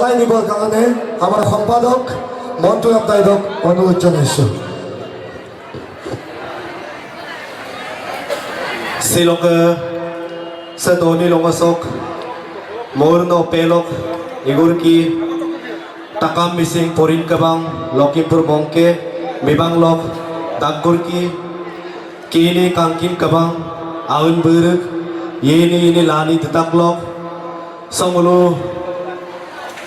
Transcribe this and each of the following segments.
সবাই নিবৰ কাৰণে আমাৰ সম্পাদক মন্টু দাইদক অনুৰোধ জনাইছোঁ। Siloka Satoni Longasok Morno Pelok Igurki Takam Mising Porin Kabang Lokipur Bongke Mibang Lok Dagurki Kini Kangkin Kabang Aun Buruk Yeni ini Lani Tetaklok Songulu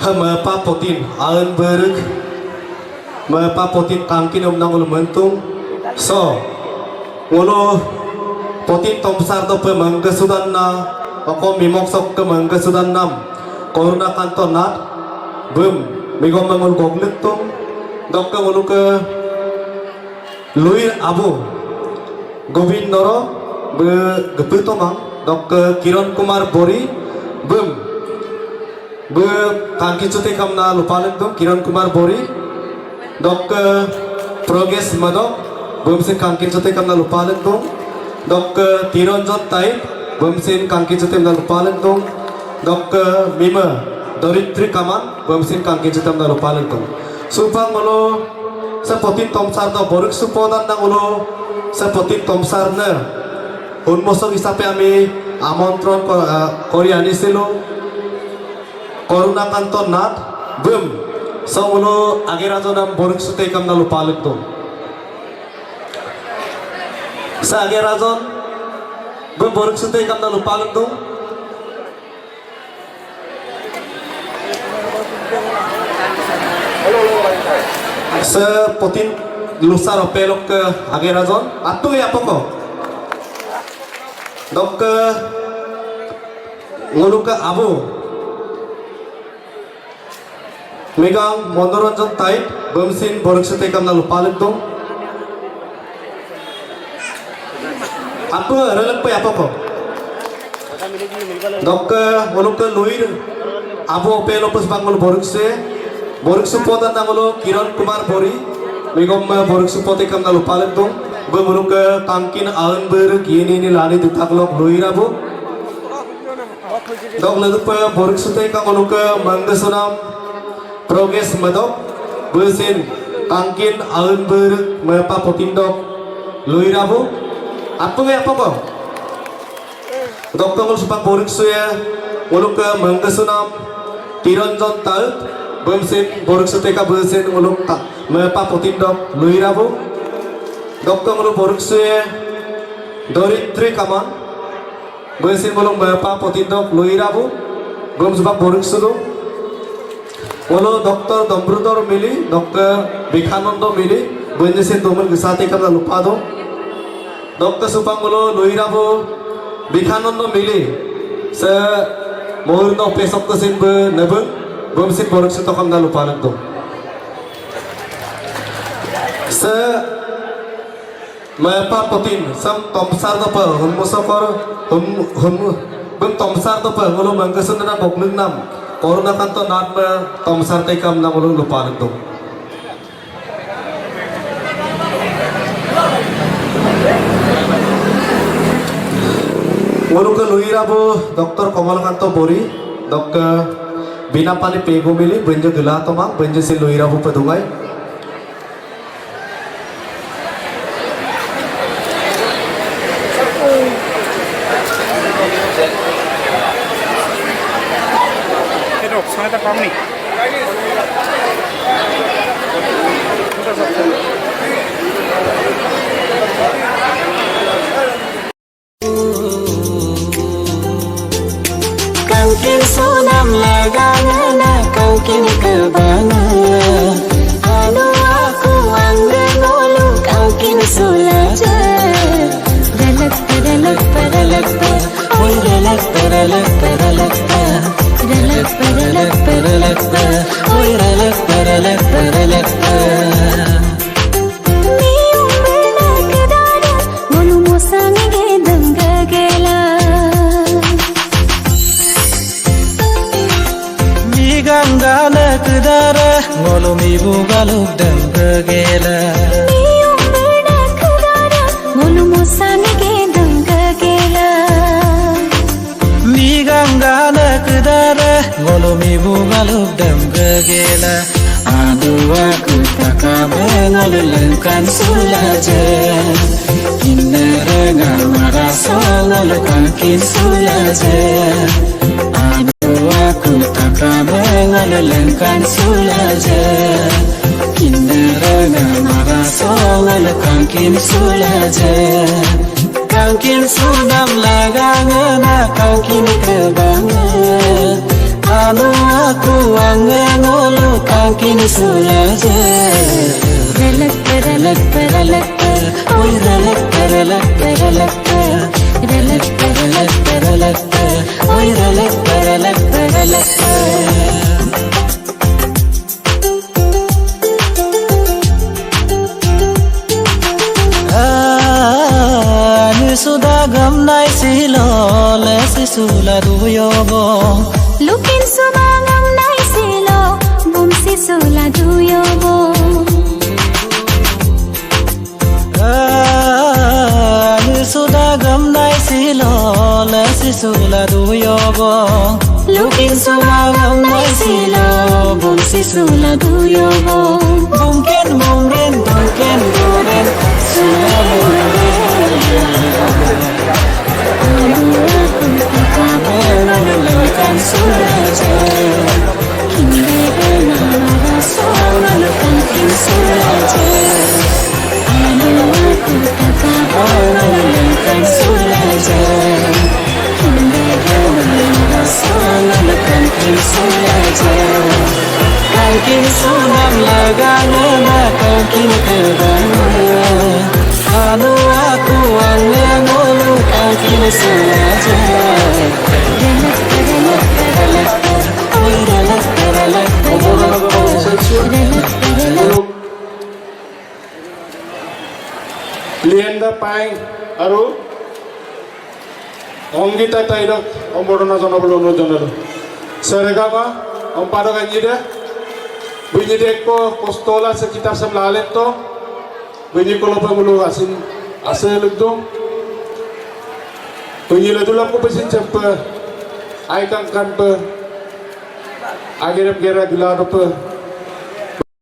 Hama Potin Aun Buruk Mapa Potin Kangkin Umnangul Mentung So Ngulu Potin tomsar do pemangga sudanna oko mimok sok ke mangga sudannam koruna kantonat bum migom mangul goglek tum dok ke mulu ke luir abu govind noro be gepetomang dok ke Kiran Kumar Bori bum be kangki cute kamna lupalek tum Kiran Kumar Bori dok ke Progress Madok bum se kangki cute kamna lupalek tum dok Tironjot Taib bumsin kangki jutem na lupalan tong dok Mima Doritri Kaman bumsin kangki jutem na lupalan tong supang ulo sa potin tomsar do boruk supodan na ulo sa potin tomsar na unmosok isape ami amantron kori anisilo koruna kanton nat bum sa ulo agerajonam boruk sute kam na lupalan tong sa agerajon bum boruk sute kam na lupalan tong sa potin lusar opelok ke agerajon atu ya poko dok ngulu ke abu megang Monoranjan Taib bumsin boruk sute kam na lupalan tong apa relak pa apa ko dok ngulu ke luir abu opelo pas bangul boruk su podan nangolo Kiran Kumar Bori migom boruk su pote kam na lupalan tong ngulu ke Kangkin Aun Buruk yeni ni lani ditaklok luir abu dok ledu pa boruk su te kam ngulu ke Manggasunam Progress Madok busin Kangkin Aun Buruk mepa potindok luir abu apa ko dokter ngul supang boruk suya ngulu ke Manggasunam Tironjot Taib bumsin boruk suteka busin ngulu mepa potindok luirabu dokter ngulu boruk suya Doritri Kaman busin ngulu mepa potindok luirabu bum supang boruk sulu ngulu dokter Dombrudor Mili dokter Bikhanando Mili bunjisin domen gisate kamna lupado dokter supangolo luirabu Bikhanando Mili se mohurno pesok kesin be nebeng bumsin boruk suto kamna lupalan to se mepa potin sam tomsar do pa musafar bum tomsar do pa ngolo Manggasun na boknung nam koruna kanto nat me tomsar te kam na ngolo lupalan to ngulu ke luirabu Dr. Komalkanto Bori dok Binapani Pego Mili benjo gila tomang benjo si luirabu pedungai Kangkin sunam lagana kangkin kebana anu aku anggengolu kangkin sulaja dalak dalak dalak oi dalak dalak dalak dalak dalak dalak oi dalak dalak dalak Dara ngolo mi bugaluk dan kegela Miyong bernak dara ngolo musami gendang kegela Mi ganggana kedara ngolo mi ibu galuk dem gegela adu aku takabe ngolulengkan sulaje kinere maraso ngolukankin sulaje adu aku takabe ngolulengkan sulaje kinere maraso ngolukankin sulaje Kangkin sudam lagangena kangkin kebangan anu aku wangen ulu kangkin sulaje relak relak relak oi relak relak relak relak relak relak oi relak relak relak sudah gamnai silo lesi sula duyobo lukin sumangam nai silo bum si sula duyobo sudah gamnai silo lesi sula duyobo lukin sumangam nai silo bum si sula duyobo mungkin mungkin mungkin mungkin sula ngolulengkan sulaje kinere maraso ngolukankin sulaje anu aku takabe ngolulengkan sulaje kinere maraso ngolukankin sulaje kangkin sudam lagangena kangkin kebangan anu aku wangen ulu kangkin sulaje Lienda Pai Aru Ongita Taidok Omborona Zonabulu Jonado Seregama Ompado Ganyida Bunyi Deko Postola sekitar Semlalento Bunyi Kolopa Mulu Asin Asal Lugdong Bunyi Ladulam Kupasin Cempa Aikang Kanpa Agerep Gera Gila Dopa